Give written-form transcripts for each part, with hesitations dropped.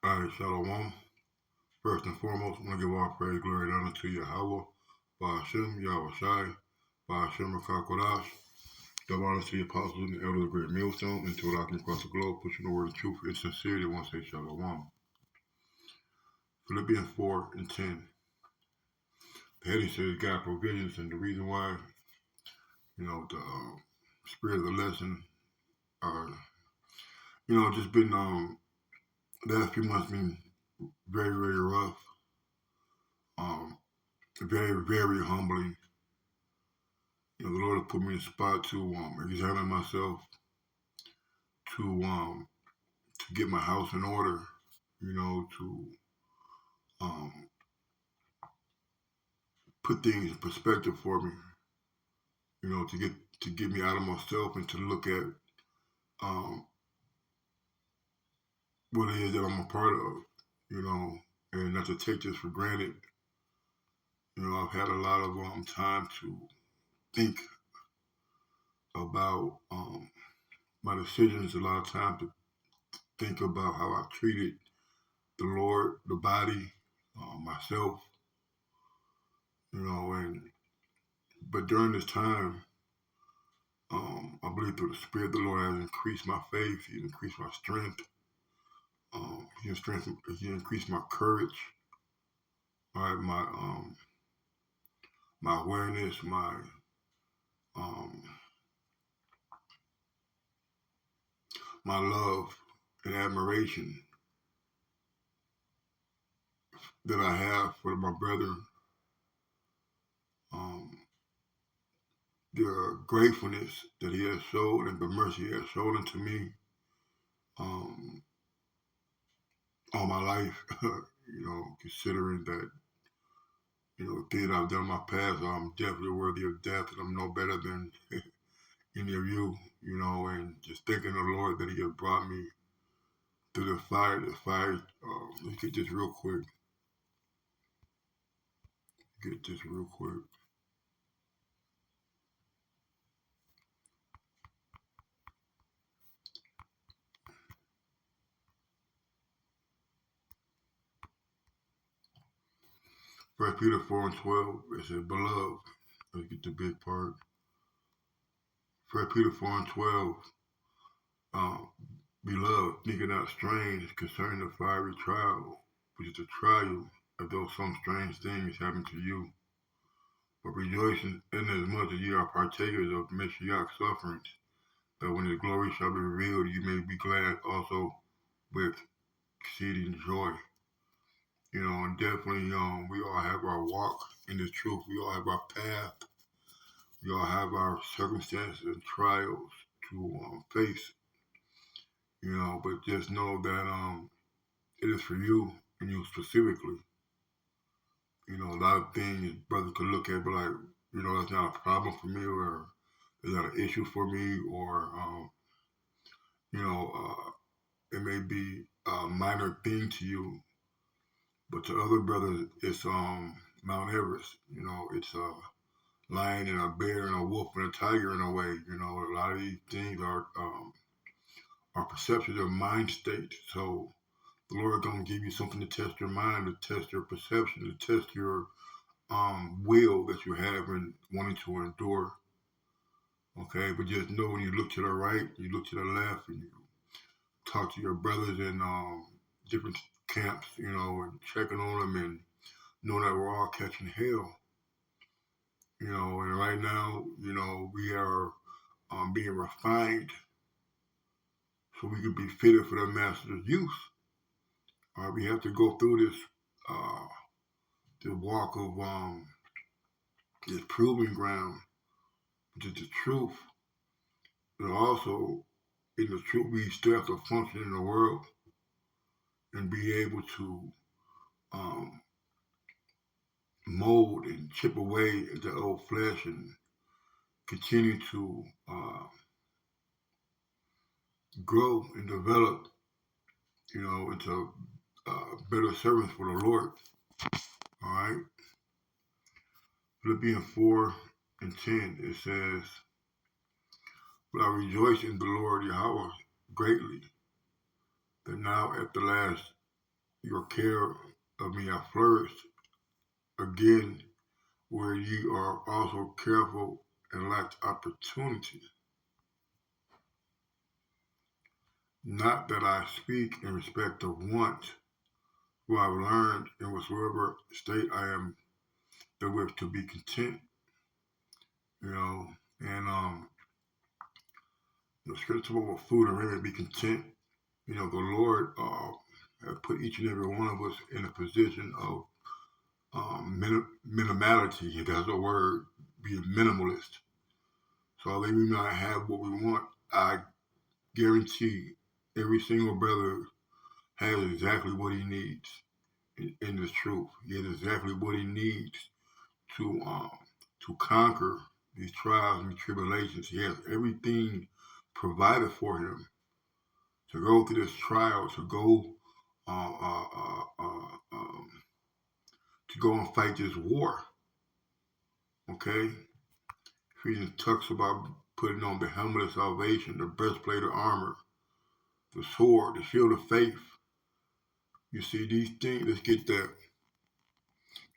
All right, Shalom. First and foremost, I want to give all praise, glory, and honor to Yahweh, Ba'ashem, Yahweh Shai, Ba'ashem, Rakakodash. Give honor to the apostles and the elders of the great millstone, and to all across the globe, pushing the word of truth and sincerity. I want to say Shalom. Philippians 4 and 10. The heading says God provisions, and the reason why, the spirit of the lesson, are, just been, the last few months been very, very rough, um, very, very humbling. The Lord has put me in a spot to examine myself, to get my house in order, to um, put things in perspective for me, to get me out of myself and to look at um, what it is that I'm a part of, and not to take this for granted. I've had a lot of time to think about my decisions, a lot of time to think about how I've treated the Lord, the body, myself, and but during this time, I believe through the Spirit of the Lord has increased my faith, He's increased my strength, He increased my courage, all right, my awareness, um, my love and admiration that I have for my brethren, um, the gratefulness that He has showed and the mercy He has shown unto me um, all my life, considering that things I've done in my past, I'm definitely worthy of death, and I'm no better than any of you, and just thanking the Lord that He has brought me through the fire. Let's get this real quick. Get this real quick. First Peter 4 and 12, it says, Beloved, let's get the big part. First Peter 4 and 12, um, Beloved, think it not strange concerning the fiery trial, which is the trial as though some strange thing is happening to you. But rejoice inasmuch as ye are partakers of Messiah's sufferings, that when His glory shall be revealed, you may be glad also with exceeding joy. And definitely, we all have our walk in the truth. We all have our path. We all have our circumstances and trials to face. But just know that it is for you and you specifically. A lot of things brothers could look at, but like, that's not a problem for me, or it's not an issue for me, or you know, it may be a minor thing to you, but to other brothers, it's Mount Everest. It's a lion and a bear and a wolf and a tiger in a way. A lot of these things are perceptions of mind state. So the Lord gonna give you something to test your mind, to test your perception, to test your will that you have in wanting to endure. Okay, but just know when you look to the right, you look to the left, and you talk to your brothers in different camps, and checking on them, and knowing that we're all catching hell. And right now, we are being refined so we can be fitted for the master's use. We have to go through uh, this walk of this proving ground, which is the truth. And also, in the truth, we still have to function in the world and be able to um, mold and chip away at the old flesh and continue to grow and develop, into better servants for the Lord. All right. Philippians 4 and 10, it says, But I rejoice in the Lord Yahweh greatly, that now at the last your care of me have flourished. Again, where you are also careful and lacked opportunity. Not that I speak in respect of want, for I have learned in whatsoever state I am therewith to be content, you know, and the scripture about food and raiment be content. You know, the Lord has put each and every one of us in a position of minimality, if that's a word, be a minimalist. So although we might have what we want, I guarantee every single brother has exactly what he needs in this truth. He has exactly what he needs to um, to conquer these trials and tribulations. He has everything provided for him to go through this trial, uh, uh, uh, uh, um, to go and fight this war. Okay, Ephesians talks about putting on the helmet of salvation, the breastplate of armor, the sword, the shield of faith. You see these things. Let's get that.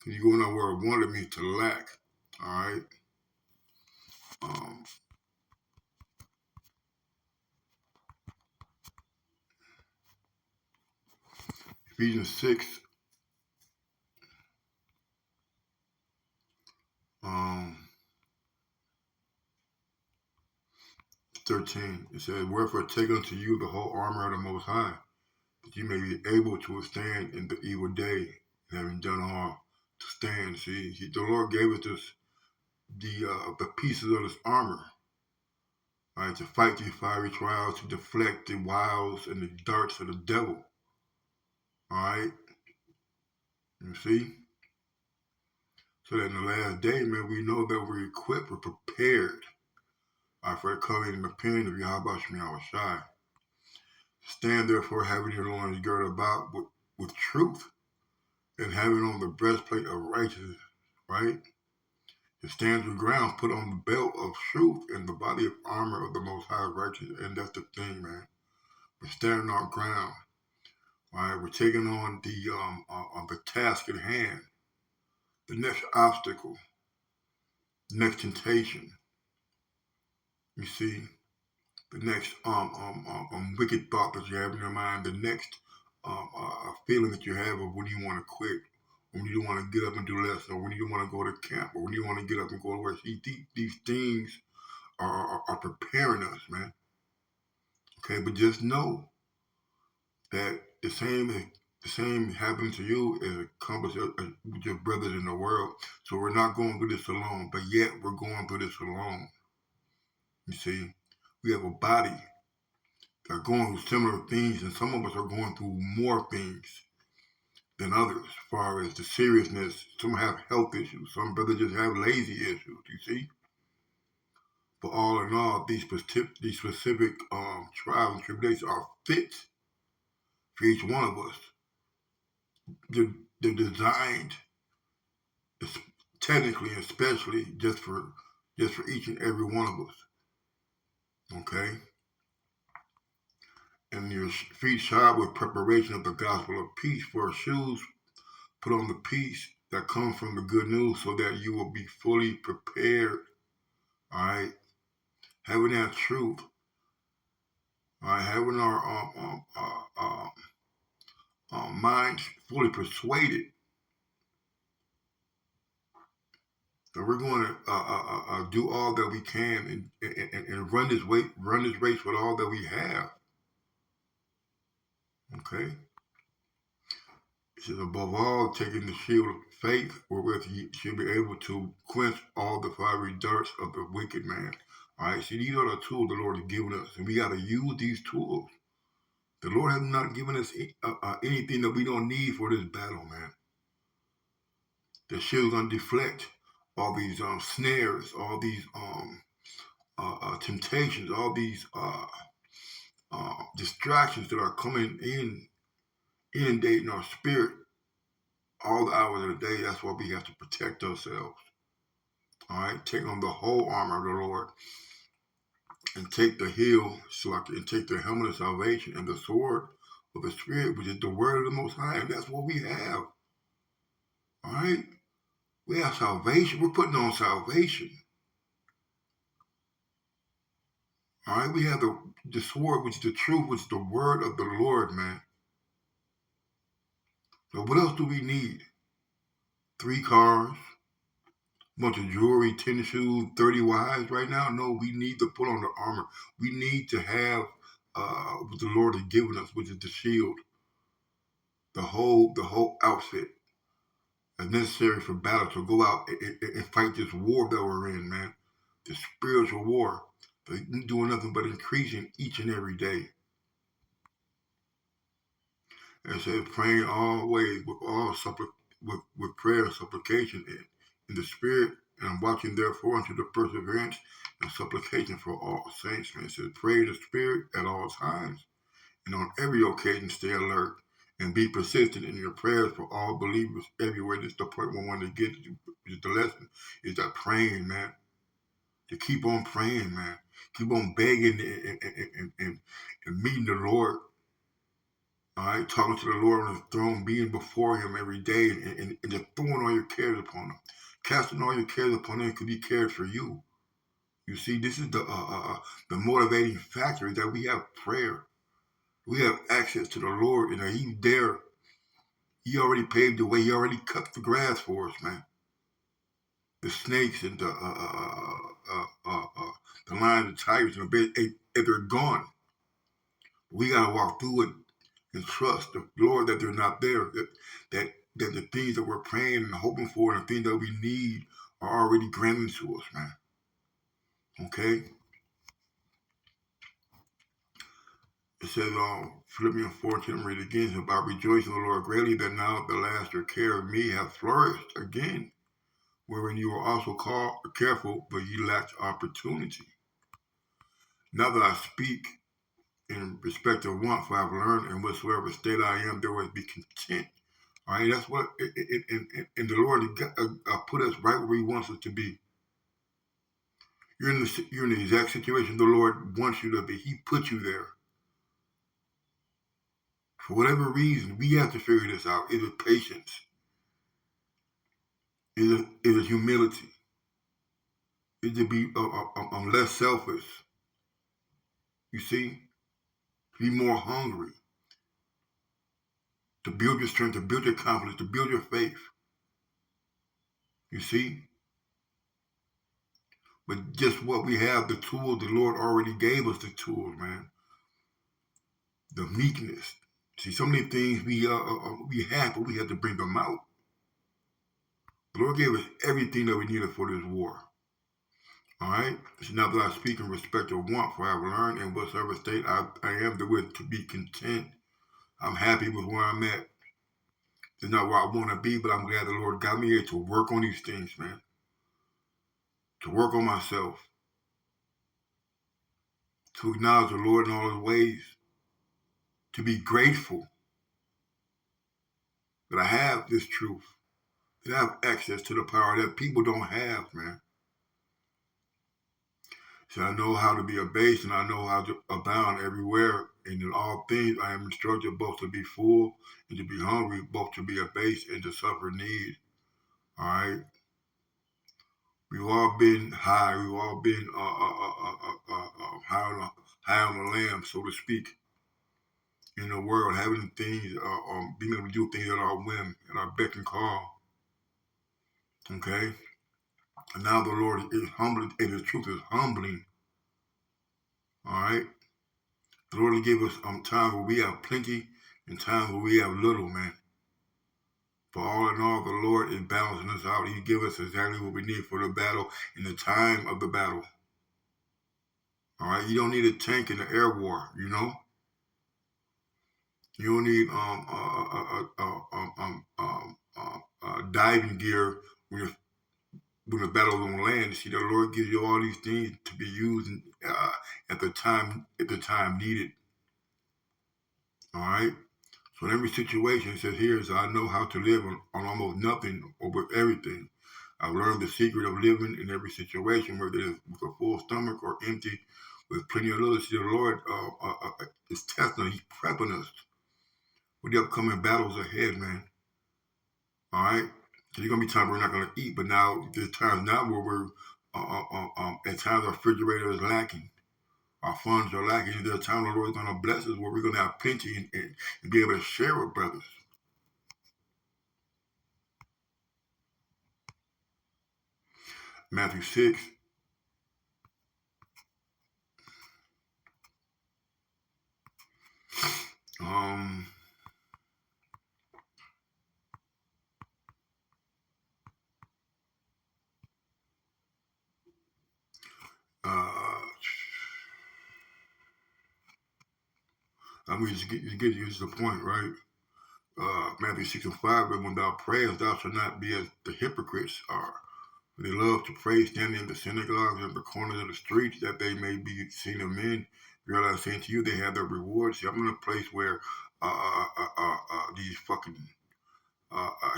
Cause you go in where it wanted me to lack. All right. Um, Ephesians 6, um, 13. It says, "Wherefore take unto you the whole armor of the Most High, that you may be able to withstand in the evil day, and having done all to stand." See, the Lord gave us the pieces of this armor, right, to fight these fiery trials, to deflect the wiles and the darts of the devil. All right, you see, so that in the last day, man, we know that we're equipped, we're prepared. All right, for the coming and the pain of Yahweh Shemi Shai. Stand therefore, having your loins girded about with truth, and having on the breastplate of righteousness, right? To stand your ground, put on the belt of truth and the body of armor of the Most High righteousness. And that's the thing, man. We're standing our ground, right? We're taking on the task at hand, the next obstacle, the next temptation. You see, the next wicked thought that you have in your mind, the next feeling that you have of when you want to quit, when you want to get up and do less, or when you want to go to camp, or when you want to get up and go to work. See, these things are preparing us, man. Okay, but just know that the same happened to you is accomplished with your brothers in the world. So we're not going through this alone, but yet we're going through this alone. You see, we have a body that are going through similar things, and some of us are going through more things than others as far as the seriousness. Some have health issues. Some brothers just have lazy issues, you see? But all in all, these specific trials and tribulations are fit for each one of us. They're, they're designed technically, especially just for each and every one of us. Okay? And your feet shod with preparation of the gospel of peace. For shoes, put on the peace that comes from the good news, so that you will be fully prepared. All right? Having that truth. All right? Having our minds fully persuaded that we're going to do all that we can and run this race with all that we have. Okay? It says, above all, taking the shield of faith, wherewith ye shall be able to quench all the fiery darts of the wicked man. All right, see, these are the tools the Lord has given us, and we got to use these tools. The Lord has not given us anything that we don't need for this battle, man. The shield's going to deflect all these snares, all these temptations, all these distractions that are coming in, inundating our spirit all the hours of the day. That's why we have to protect ourselves. All right, take on the whole armor of the Lord, and take the heel, and take the helmet of salvation and the sword of the Spirit, which is the word of the Most High, and that's what we have. All right? We have salvation. We're putting on salvation. All right? We have the sword, which is the truth, which is the word of the Lord, man. So what else do we need? 3 cars, a bunch of jewelry, 10 shoes, 30 wives right now? No, we need to put on the armor. We need to have what the Lord has given us, which is the shield, the whole outfit as necessary for battle to go out and fight this war that we're in, man. The spiritual war. They're doing nothing but increasing each and every day. And it says praying always with all with prayer and supplication in the spirit, and watching therefore unto the perseverance and supplication for all saints, man. It says pray in the spirit at all times, and on every occasion stay alert and be persistent in your prayers for all believers everywhere. This is the point we want to get to. Is the lesson is that praying, man. To keep on praying, man. Keep on begging and meeting the Lord. All right, talking to the Lord on His throne, being before Him every day, and just throwing all your cares upon Him, casting all your cares upon Him, because He cares for you. You see, this is the motivating factor that we have prayer. We have access to the Lord, and He's there. He already paved the way. He already cut the grass for us, man. The snakes and the lions and tigers and the bears, they're gone. We gotta walk through it and trust the Lord that they're not there. That the things that we're praying and hoping for and the things that we need are already granted to us, man. Okay? It says, Philippians 14, I'm reading again, about rejoicing in the Lord greatly that now at the last your care of me hath flourished again, wherein you were also careful, but ye lacked opportunity. Now that I speak in respect of want, for I have learned in whatsoever state I am, there will be content. All right, that's what, and the Lord put us right where He wants us to be. You're in the exact situation the Lord wants you to be. He put you there. For whatever reason, we have to figure this out. Is it patience? Is it humility? Is it be less selfish? You see? Be more hungry. To build your strength, to build your confidence, to build your faith. You see? But just what we have, the tools, the Lord already gave us the tools, man. The meekness. See, so many things we have, but we have to bring them out. The Lord gave us everything that we needed for this war. All right? So now that I speak in respect of want, for I have learned in whatsoever state I am therewith to be content. I'm happy with where I'm at. It's not where I want to be, but I'm glad the Lord got me here to work on these things, man. To work on myself. To acknowledge the Lord in all His ways. To be grateful that I have this truth. That I have access to the power that people don't have, man. So I know how to be abased, and I know how to abound everywhere. And in all things I am instructed both to be full and to be hungry, both to be abased and to suffer need. All right? We've all been high. We've all been high on the lamb, so to speak, in the world, having things, being able to do things at our whim, at our beck and call. Okay? And now the Lord is humbling, and His truth is humbling. All right? The Lord will give us times where we have plenty and times where we have little, man. For all in all, the Lord is balancing us out. He gives us exactly what we need for the battle in the time of the battle. All right, you don't need a tank in the air war, you know. You don't need diving gear when the battle's on land. See, the Lord gives you all these things to be used at the time needed. All right. So in every situation, it says here is I know how to live on almost nothing or with everything. I've learned the secret of living in every situation, whether it is with a full stomach or empty, with plenty of little. See, the Lord is testing us. He's prepping us. the upcoming battles ahead, man. All right? So there's going to be times we're not going to eat, but now there's times now where we're, at times our refrigerator is lacking. Our funds are lacking. There's a time the Lord is going to bless us where we're going to have plenty and be able to share with brothers. Matthew 6. Um, uh, I'm going to just get you to the point, right? Matthew 6 and 5, but when thou prayest, thou shalt not be as the hypocrites are. For they love to pray standing in the synagogues and the corners of the streets, that they may be seen of men. Realize, saying to you, they have their rewards. See, I'm in a place where these fucking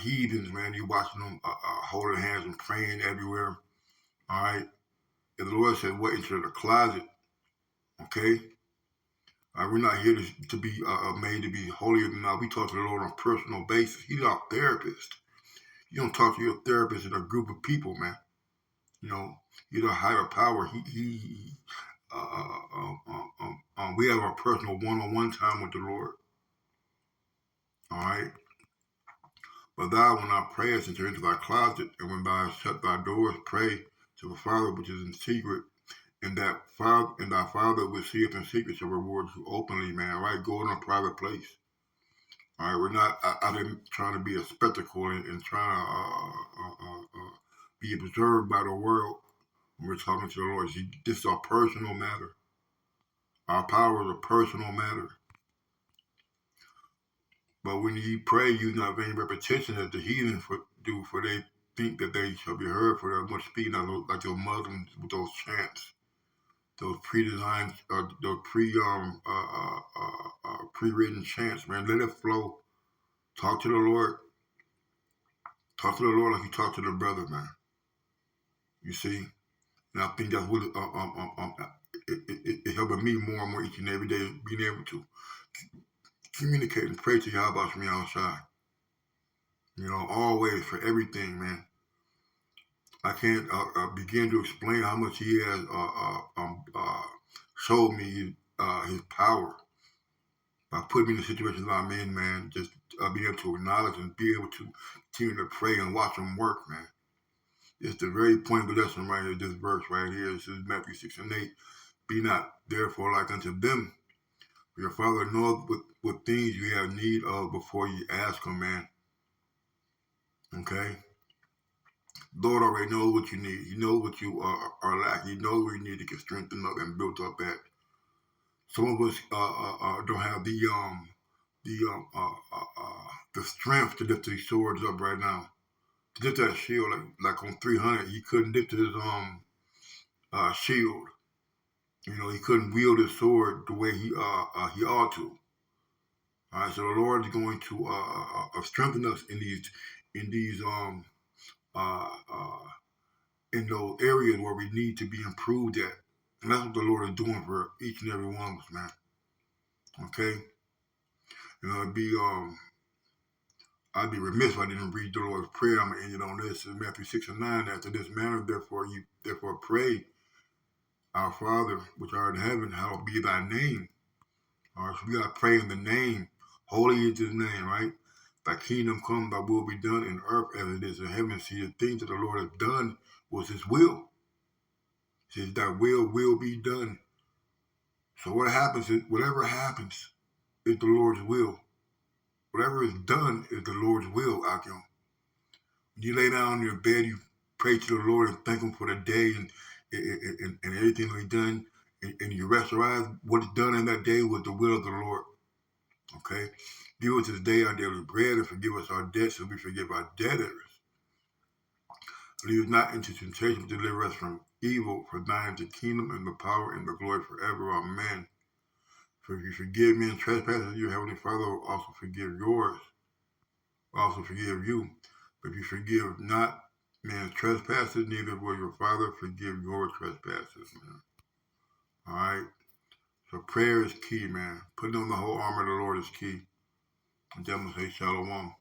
heathens, man, you watching them holding hands and praying everywhere. All right. And the Lord said, "What into the closet?" Okay. We're not here to be made to be holier than thou. We talk to the Lord on a personal basis. He's our therapist. You don't talk to your therapist in a group of people, man. You know, he's a higher power. We have our personal one-on-one time with the Lord. All right. But thou, when thou prayest, enter into thy closet, and when thou hast shut thy doors, pray to the Father which is in secret, and thy Father which seeth in secret shall reward you openly, man. All right, go in a private place. All right, we're not out there trying to be a spectacle and trying to be observed by the world when we're talking to the Lord. See, this is a personal matter. Our power is a personal matter. But when you pray, use not vain repetition as the heathen do, for they think that they shall be heard for their much speaking, like those Muslims with those chants, those pre-designed, those pre-written chants. Man, let it flow. Talk to the Lord. Talk to the Lord like you talk to the brother, man. You see, and I think that's what it helping me more and more each and every day, being able to communicate and pray to Yahweh from outside. You know, always for everything, man. I can't begin to explain how much He has showed me His power by putting me in the situations I'm in, man. Just being able to acknowledge and be able to continue to pray and watch Him work, man. It's the very point of the lesson right here, this verse right here. This is Matthew 6 and 8. Be not therefore like unto them, for your Father knoweth what things you have need of before you ask Him, man. Okay? Lord already knows what you need. He knows what you are lacking. He knows where you need to get strengthened up and built up at. Some of us don't have the strength to lift these swords up right now. To lift that shield, like on 300, he couldn't lift his shield. You know, he couldn't wield his sword the way he ought to. All right, so the Lord is going to strengthen us in these uh, uh, in those areas where we need to be improved at. And that's what the Lord is doing for each and every one of us, man. Okay? You know, I'd be remiss if I didn't read the Lord's Prayer. I'm gonna end it on this. In Matthew 6 and 9, after this manner, therefore pray, our Father, which art in heaven, hallowed be thy name. All right, so we gotta pray in the name. Holy is his name, right? Thy kingdom come, thy will be done in earth as it is in heaven. See, the things that the Lord has done was his will. He says, thy will be done. So what happens is, whatever happens is the Lord's will. Whatever is done is the Lord's will, Akim. When you lay down in your bed, you pray to the Lord and thank Him for the day and everything that He's done, and you rest your eyes. What is done in that day was the will of the Lord. Okay? Give us this day our daily bread and forgive us our debts as we forgive our debtors. Lead us not into temptation, but deliver us from evil. For thine is the kingdom and the power and the glory forever. Amen. For if you forgive men's trespasses, your heavenly Father will also forgive yours. Also forgive you. But if you forgive not man's trespasses, neither will your Father forgive your trespasses, man. All right? So prayer is key, man. Putting on the whole armor of the Lord is key. Them say shalom.